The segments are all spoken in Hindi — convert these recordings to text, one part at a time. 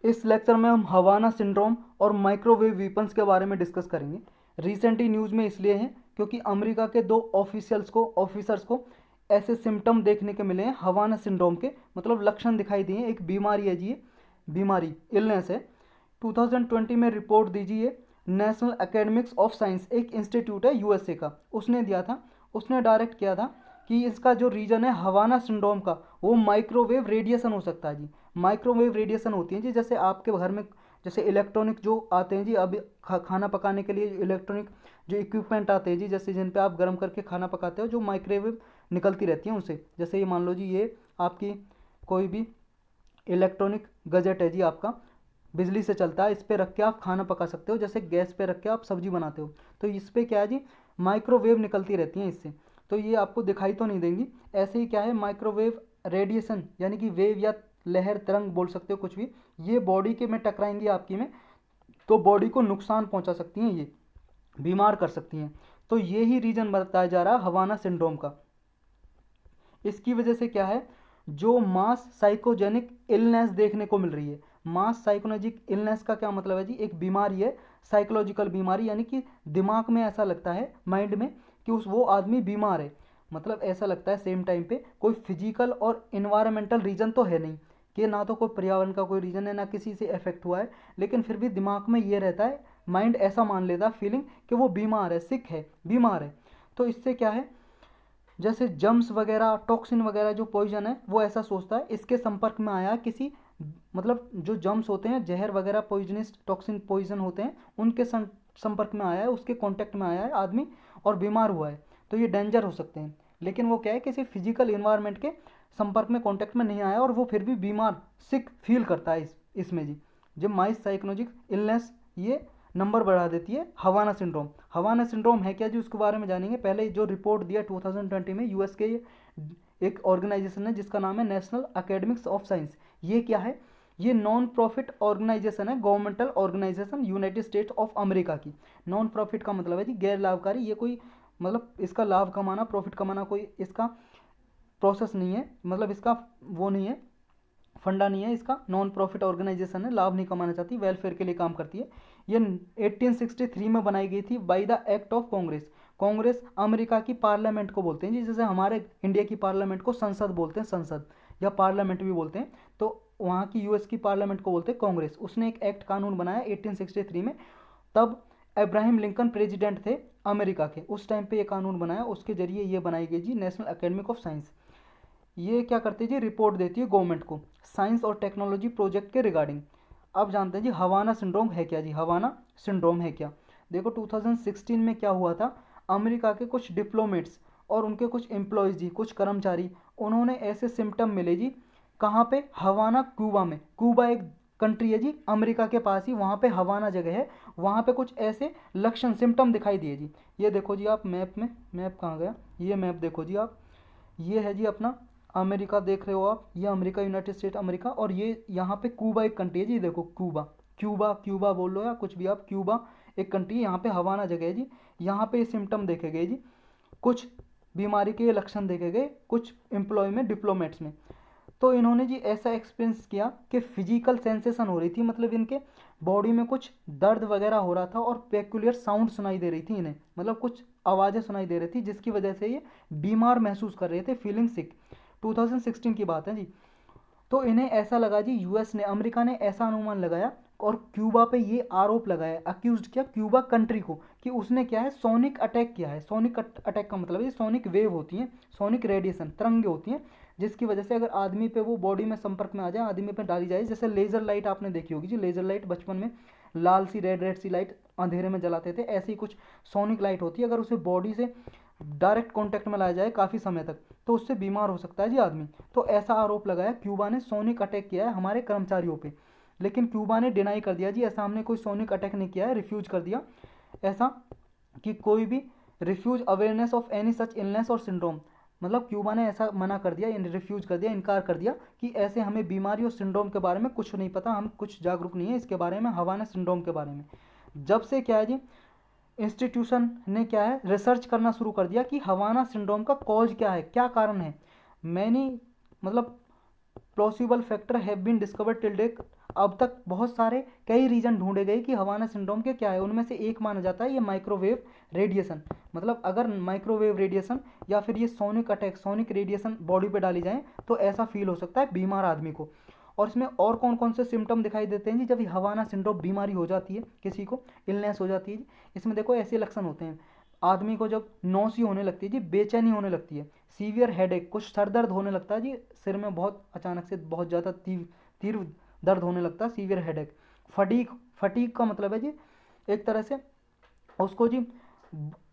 इस लेक्चर में हम हवाना सिंड्रोम और माइक्रोवेव वीपन्स के बारे में डिस्कस करेंगे। रिसेंटली न्यूज़ में इसलिए है क्योंकि अमेरिका के 2 ऑफिसर्स को ऐसे सिम्टम देखने के मिले हैं हवाना सिंड्रोम के, मतलब लक्षण दिखाई दिए हैं। एक बीमारी है जी, ये बीमारी इलनेस है। 2020 में रिपोर्ट दीजिए, नेशनल एकेडमिक्स ऑफ साइंस एक इंस्टीट्यूट है यूएसए का, उसने दिया था। उसने डायरेक्ट किया था कि इसका जो रीजन है हवाना सिंड्रोम का, वो माइक्रोवेव रेडिएशन हो सकता है जी। माइक्रोवेव रेडिएशन होती है जी, जैसे आपके घर में जैसे इलेक्ट्रॉनिक जो आते हैं जी, अब खाना पकाने के लिए इलेक्ट्रॉनिक जो इक्विपमेंट आते हैं जी, जैसे जिन पे आप गर्म करके खाना पकाते हो, जो माइक्रोवेव निकलती रहती हैं उनसे। जैसे ये मान लो जी, ये आपकी कोई भी इलेक्ट्रॉनिक गजेट है जी, आपका बिजली से चलता है, इस पर रख के आप खाना पका सकते हो, जैसे गैस पे रख के आप सब्जी बनाते हो, तो इस पर क्या है जी, माइक्रोवेव निकलती रहती हैं इससे। तो ये आपको दिखाई तो नहीं देंगी। ऐसे ही क्या है, माइक्रोवेव रेडिएशन यानी कि वेव या लहर तरंग बोल सकते हो कुछ भी, ये बॉडी के में टकराएंगी आपकी में, तो बॉडी को नुकसान पहुंचा सकती हैं, ये बीमार कर सकती हैं। तो ये ही रीजन बताया जा रहा है हवाना सिंड्रोम का। इसकी वजह से क्या है, जो मास साइकोजेनिक इलनेस देखने को मिल रही है। मास साइकोलॉजिक इलनेस का क्या मतलब है जी, एक बीमारी है, साइकोलॉजिकल बीमारी, यानी कि दिमाग में ऐसा लगता है, माइंड में, कि वो आदमी बीमार है। मतलब ऐसा लगता है सेम टाइम पे कोई फिजिकल और इन्वायरमेंटल रीजन तो है नहीं, कि ना तो कोई पर्यावरण का कोई रीजन है, ना किसी से इफेक्ट हुआ है, लेकिन फिर भी दिमाग में ये रहता है, माइंड ऐसा मान लेता है, फीलिंग कि वो बीमार है, सिक है, बीमार है। तो इससे क्या है, जैसे जम्स वगैरह, टॉक्सिन वगैरह जो पॉइजन है, वो ऐसा सोचता है इसके संपर्क में आया किसी, मतलब जो जम्स होते हैं, जहर वगैरह, पॉइजनस टॉक्सिन पॉइजन होते हैं, उनके संपर्क में आया है, उसके कांटेक्ट में आया है आदमी और बीमार हुआ है, तो ये डेंजर हो सकते हैं। लेकिन वो क्या है, किसी फिजिकल इन्वायरमेंट के संपर्क में, कांटेक्ट में नहीं आया, और वो फिर भी बीमार, सिक फील करता है इसमें जी। जब माइस साइकोलॉजिक इलनेस ये नंबर बढ़ा देती है हवाना सिंड्रोम। हवाना सिंड्रोम है क्या जी, उसके बारे में जानेंगे। पहले जो रिपोर्ट दिया 2020 में यूएस के एक ऑर्गेनाइजेशन है जिसका नाम है नेशनल एकेडमिक्स ऑफ साइंस। ये क्या है, ये नॉन प्रॉफिट ऑर्गेनाइजेशन है, governmental organisation United States of America की। नॉन प्रॉफिट का मतलब है जी गैर लाभकारी, ये कोई मतलब इसका लाभ कमाना, प्रॉफिट कमाना कोई इसका प्रोसेस नहीं है, मतलब इसका वो नहीं है, फंडा नहीं है इसका, नॉन प्रॉफिट ऑर्गेनाइजेशन है, लाभ नहीं कमाना चाहती, वेलफेयर के लिए काम करती है। ये 1863 में बनाई गई थी by the act of Congress. Congress America की पार्लियामेंट को बोलते हैं जी, जैसे हमारे इंडिया की पार्लियामेंट को संसद बोलते हैं, संसद या पार्लियामेंट भी बोलते हैं, तो वहाँ की यूएस की पार्लियामेंट को बोलते हैं कांग्रेस। उसने एक एक्ट कानून बनाया 1863 में, तब अब्राहम लिंकन प्रेसिडेंट थे अमेरिका के, उस टाइम पे ये कानून बनाया, उसके जरिए ये बनाई गई जी नेशनल एकेडमिक ऑफ साइंस। ये क्या करती है जी, रिपोर्ट देती है गवर्नमेंट को साइंस और टेक्नोलॉजी प्रोजेक्ट के रिगार्डिंग। अब जानते हैं जी हवाना सिंड्रोम है क्या जी, हवाना सिंड्रोम है क्या। देखो 2016 में क्या हुआ था, अमेरिका के कुछ डिप्लोमेट्स और उनके कुछ एम्प्लॉयज़ जी, कुछ कर्मचारी, उन्होंने ऐसे सिम्टम मिले जी, कहाँ पे, हवाना क्यूबा में। क्यूबा एक कंट्री है जी अमेरिका के पास ही, वहाँ पे हवाना जगह है, वहाँ पे कुछ ऐसे लक्षण सिम्टम दिखाई दिए जी। ये देखो जी आप मैप में, मैप कहाँ गया, ये मैप देखो जी आप, ये है जी अपना अमेरिका देख रहे हो आप, ये अमेरिका, यूनाइटेड स्टेट अमेरिका, और ये यहाँ पे क्यूबा एक कंट्री है जी, देखो क्यूबा, क्यूबा क्यूबा बोल लो या कुछ भी आप, क्यूबा एक कंट्री है, यहाँ पे हवाना जगह है जी। यहाँ पे सिम्टम देखे गए जी, कुछ बीमारी के लक्षण देखे गए कुछ एम्प्लॉय में, डिप्लोमेट्स में। तो इन्होंने जी ऐसा एक्सपीरियंस किया कि फिजिकल सेंसेशन हो रही थी, मतलब इनके बॉडी में कुछ दर्द वगैरह हो रहा था, और पेक्यूलियर साउंड सुनाई दे रही थी इन्हें, मतलब कुछ आवाज़ें सुनाई दे रही थी, जिसकी वजह से ये बीमार महसूस कर रहे थे, फीलिंग सिक। 2016 की बात है जी। तो इन्हें ऐसा लगा जी, यूएस ने, अमेरिका ने ऐसा अनुमान लगाया और क्यूबा पे ये आरोप लगाया, अक्यूज किया क्यूबा कंट्री को, कि उसने क्या है, सोनिक अटैक किया है। सोनिक अटैक का मतलब है सोनिक वेव होती हैं, सोनिक रेडिएशन तरंगे होती हैं, जिसकी वजह से अगर आदमी पे वो बॉडी में संपर्क में आ जाए, आदमी पे डाली जाए, जैसे लेज़र लाइट आपने देखी होगी जी, लेज़र लाइट बचपन में लाल सी रेड रेड सी लाइट अंधेरे में जलाते थे, ऐसी ही कुछ सोनिक लाइट होती है, अगर उसे बॉडी से डायरेक्ट कांटेक्ट में लाया जाए काफ़ी समय तक, तो उससे बीमार हो सकता है जी आदमी। तो ऐसा आरोप लगाया, क्यूबा ने सोनिक अटैक किया है हमारे कर्मचारियों पे, लेकिन क्यूबा ने डिनाई कर दिया जी, ऐसा हमने कोई सोनिक अटैक नहीं किया है, रिफ्यूज कर दिया ऐसा, कि कोई भी refuse awareness of any such illness और सिंड्रोम, मतलब क्यूबा ने ऐसा मना कर दिया, रिफ्यूज कर दिया, इनकार कर दिया कि ऐसे हमें बीमारी और सिंड्रोम के बारे में कुछ नहीं पता, हम कुछ जागरूक नहीं है इसके बारे में, हवाना सिंड्रोम के बारे में। जब से क्या है जी, इंस्टीट्यूशन ने क्या है, रिसर्च करना शुरू कर दिया कि हवाना सिंड्रोम का कॉज क्या है, क्या कारण है। मैनी मतलब plausible factor have been discovered till date, अब तक बहुत सारे कई रीजन ढूंढे गए कि हवाना सिंड्रोम के क्या है, उनमें से एक माना जाता है ये माइक्रोवेव रेडिएशन। मतलब अगर माइक्रोवेव रेडिएशन या फिर ये sonic attack, sonic radiation body पे डाली जाए तो ऐसा फील हो सकता है बीमार आदमी को। और इसमें और कौन कौन से सिम्टम दिखाई देते हैं जी जब हवाना सिंड्रोम बीमारी हो जाती है, किसी को इलनेस हो जाती है जी। इसमें देखो ऐसे लक्षण होते हैं, आदमी को जब नौसी होने लगती है जी, बेचैनी होने लगती है, सीवियर हेडेक, कुछ सर दर्द होने लगता है जी, सिर में बहुत अचानक से बहुत ज़्यादा तीव्र दर्द होने लगता है, सीवियर हेडेक। फटीक, फटीक का मतलब है जी एक तरह से उसको जी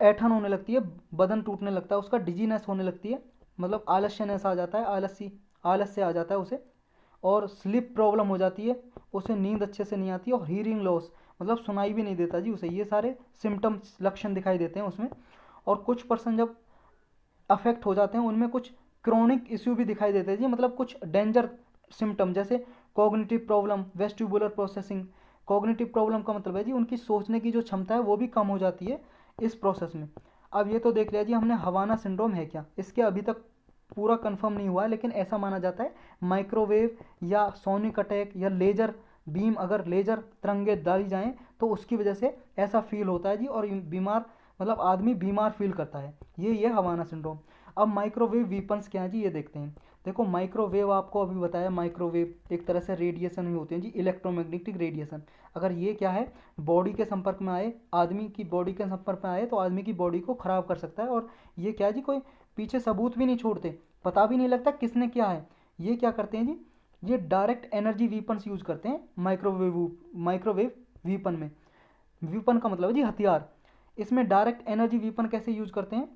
ऐठन होने लगती है, बदन टूटने लगता है उसका, डिजीनेस होने लगती है, मतलब आलस्यनेस आ जाता है, आलस्य आ जाता है उसे, और स्लीप प्रॉब्लम हो जाती है, उसे नींद अच्छे से नहीं आती है, और हीयरिंग लॉस, मतलब सुनाई भी नहीं देता जी उसे। ये सारे सिम्टम्स, लक्षण दिखाई देते हैं उसमें। और कुछ पर्सन जब अफेक्ट हो जाते हैं उनमें कुछ क्रोनिक इश्यू भी दिखाई देते हैं जी, मतलब कुछ डेंजर सिम्टम, जैसे cognitive problem, vestibular processing. Cognitive problem का मतलब है जी उनकी सोचने की जो क्षमता है वो भी कम हो जाती है इस प्रोसेस में। अब ये तो देख लिया जी हमने हवाना सिंड्रोम है क्या, इसके अभी तक पूरा कंफर्म नहीं हुआ है, लेकिन ऐसा माना जाता है माइक्रोवेव या सोनिक अटैक या लेजर बीम, अगर लेजर तरंगे डाली जाएं तो उसकी वजह से ऐसा फील होता है जी, और बीमार, मतलब आदमी बीमार फील करता है। ये हवाना सिंड्रोम। अब माइक्रोवेव वीपन्स क्या है जी, ये देखते हैं। देखो माइक्रोवेव आपको अभी बताया, माइक्रोवेव एक तरह से रेडिएशन ही होते हैं जी, इलेक्ट्रोमैग्नेटिक रेडिएशन। अगर ये क्या है, बॉडी के संपर्क में आए, आदमी की बॉडी के संपर्क में आए तो आदमी की बॉडी को ख़राब कर सकता है। और ये क्या है जी, कोई पीछे सबूत भी नहीं छोड़ते, पता भी नहीं लगता किसने क्या है। ये क्या करते हैं जी, ये डायरेक्ट एनर्जी वीपन्स यूज करते हैं माइक्रोवेव वीपन में। वीपन का मतलब है जी हथियार। इसमें डायरेक्ट एनर्जी वीपन कैसे यूज करते हैं,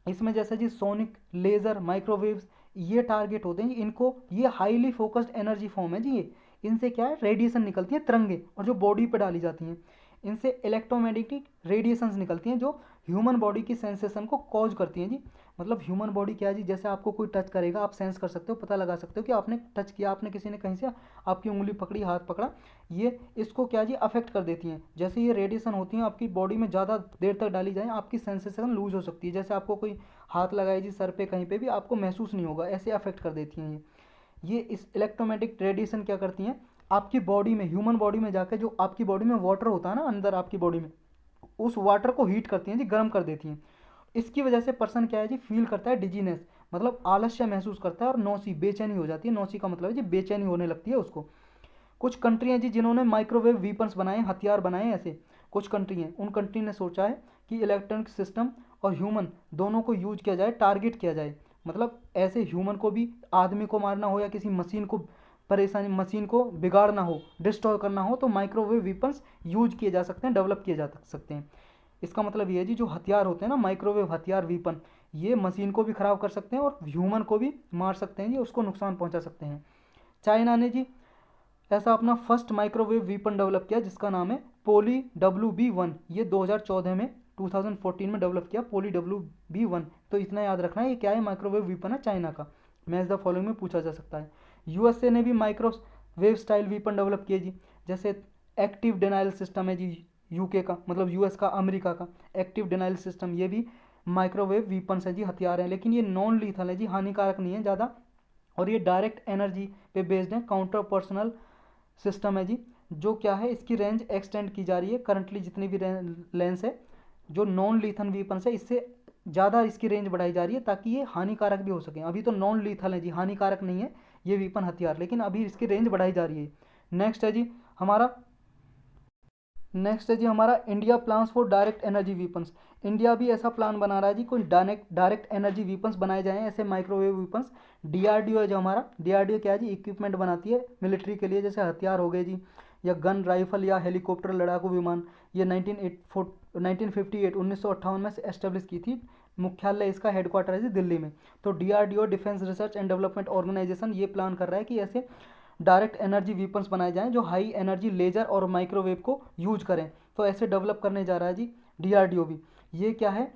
इसमें जैसे जी सोनिक, लेज़र, माइक्रोवेव्स, ये टारगेट होते हैं जी इनको। ये हाईली फोकस्ड एनर्जी फॉर्म है जी ये। इनसे क्या है, रेडिएशन निकलती है तिरंगे, और जो बॉडी पे डाली जाती हैं इनसे इलेक्ट्रोमैग्नेटिक रेडिएशंस निकलती हैं जो ह्यूमन बॉडी की सेंसेशन को कॉज करती हैं जी। मतलब ह्यूमन बॉडी क्या है जी, जैसे आपको कोई टच करेगा आप सेंस कर सकते हो, पता लगा सकते हो कि आपने टच किया, आपने किसी ने कहीं से आपकी उंगली पकड़ी, हाथ पकड़ा, ये इसको क्या जी अफेक्ट कर देती हैं। जैसे ये रेडिएशन होती हैं आपकी बॉडी में ज़्यादा देर तक डाली जाए आपकी सेंसेशन लूज हो सकती है, जैसे आपको कोई हाथ लगाए जी सर पे कहीं पे भी, आपको महसूस नहीं होगा, ऐसे अफेक्ट कर देती हैं ये इस इलेक्ट्रोमैग्नेटिक रेडिएशन क्या करती हैं, आपकी बॉडी में, ह्यूमन बॉडी में जाकर जो आपकी बॉडी में वाटर होता है ना अंदर आपकी बॉडी में, उस वाटर को हीट करती हैं जी, गर्म कर देती हैं। इसकी वजह से पर्सन क्या है जी, फील करता है डिजीनेस, मतलब आलस्य महसूस करता है, और नौसी, बेचैनी हो जाती है। नौसी का मतलब है जी बेचैनी होने लगती है उसको। कुछ कंट्री हैं जी जिन्होंने माइक्रोवेव वीपन्स बनाए, हथियार बनाए हैं, ऐसे कुछ कंट्री हैं। उन कंट्री ने सोचा है कि इलेक्ट्रॉनिक सिस्टम और ह्यूमन दोनों को यूज किया जाए, टारगेट किया जाए, मतलब ऐसे ह्यूमन को भी, आदमी को मारना हो या किसी मशीन को परेशानी, मशीन को बिगाड़ना हो, डिस्ट्रॉय करना हो, तो माइक्रोवेव वीपन्स यूज किए जा सकते हैं, डेवलप किए जा सकते हैं। इसका मतलब ये है जी जो हथियार होते हैं ना, माइक्रोवेव हथियार, वीपन, ये मशीन को भी ख़राब कर सकते हैं और ह्यूमन को भी मार सकते हैं जी, उसको नुकसान पहुंचा सकते हैं। चाइना ने जी ऐसा अपना फर्स्ट माइक्रोवेव वीपन डेवलप किया जिसका नाम है पोली WB1। ये 2014 में, 2014 में डेवलप किया पोली WB1। तो इतना याद रखना है ये क्या है, माइक्रोवेव वीपन है चाइना का। मैच द फॉलोइंग में पूछा जा सकता है। USA ने भी माइक्रोवेव स्टाइल वीपन डेवलप किए जी, जैसे एक्टिव डिनाइल सिस्टम है जी, UK का, मतलब US का, अमेरिका का एक्टिव डिनाइल सिस्टम, ये भी माइक्रोवेव वीपन्स है जी, हथियार हैं, लेकिन ये नॉन लीथल है जी, हानिकारक नहीं है ज़्यादा, और ये डायरेक्ट एनर्जी पे बेस्ड है, काउंटर पर्सनल सिस्टम है जी। जो क्या है, इसकी रेंज एक्सटेंड की जा रही है, करंटली जितनी भी लेंस है जो नॉन लीथल वीपन है इससे ज़्यादा इसकी रेंज बढ़ाई जा रही है ताकि ये हानिकारक भी हो सके। अभी तो नॉन लीथल है जी, हानिकारक नहीं है ये वीपन हथियार, लेकिन अभी इसकी रेंज बढ़ाई जा रही है। नेक्स्ट है जी हमारा India plans for direct energy weapons. India भी ऐसा प्लान बना रहा है जी, कोई डायरेक्ट एनर्जी वीपन्स बनाए जाएँ ऐसे माइक्रोवेव वीपन्स। DRDO है जो हमारा, DRDO क्या है जी, इक्विपमेंट बनाती है मिलिट्री के लिए, जैसे हथियार हो गए जी, या गन, राइफल या हेलीकॉप्टर, लड़ाकू विमान। ये 1958 में से एस्टेब्लिश की थी, मुख्यालय इसका, हेडक्वार्टर है जी दिल्ली में। तो DRDO, Defence Research and Development Organisation, ये प्लान कर रहा है कि ऐसे डायरेक्ट एनर्जी वीपन्स बनाए जाएं जो हाई एनर्जी लेजर और माइक्रोवेव को यूज करें। तो ऐसे डेवलप करने जा रहा है जी DRDO भी। ये क्या है,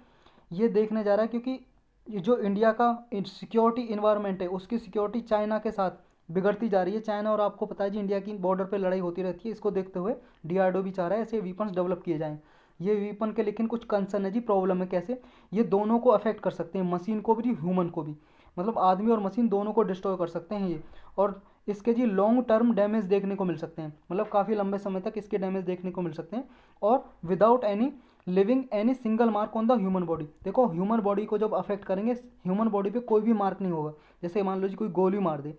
ये देखने जा रहा है क्योंकि ये जो इंडिया का सिक्योरिटी इन्वायरमेंट है उसकी सिक्योरिटी चाइना के साथ बिगड़ती जा रही है। चाइना और आपको पता है जी इंडिया की बॉर्डर पे लड़ाई होती रहती है, इसको देखते हुए DRDO भी चाह रहा है ऐसे वीपन्स डेवलप किए जाएँ। ये वीपन के लेकिन कुछ कंसर्न है जी, प्रॉब्लम है। कैसे, ये दोनों को अफेक्ट कर सकते हैं, मशीन को भी, ह्यूमन को भी, मतलब आदमी और मशीन दोनों को डिस्ट्रॉय कर सकते हैं ये। और इसके जी लॉन्ग टर्म डैमेज देखने को मिल सकते हैं, मतलब काफ़ी लंबे समय तक इसके डैमेज देखने को मिल सकते हैं। और without any living any single mark on the human body. देखो ह्यूमन बॉडी को जब अफेक्ट करेंगे, ह्यूमन बॉडी पे कोई भी मार्क नहीं होगा। जैसे मान लो जी कोई गोली मार दे,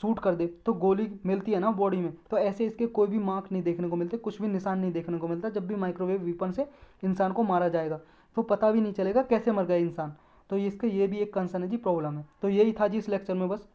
शूट कर दे, तो गोली मिलती है ना बॉडी में, तो ऐसे इसके कोई भी मार्क नहीं देखने को मिलते, कुछ भी निशान नहीं देखने को मिलता। जब भी माइक्रोवेव वेपन से इंसान को मारा जाएगा तो पता भी नहीं चलेगा कैसे मर गया इंसान। तो इसका ये भी एक कंसर्न है जी, प्रॉब्लम है। तो यही था जी इस लेक्चर में बस।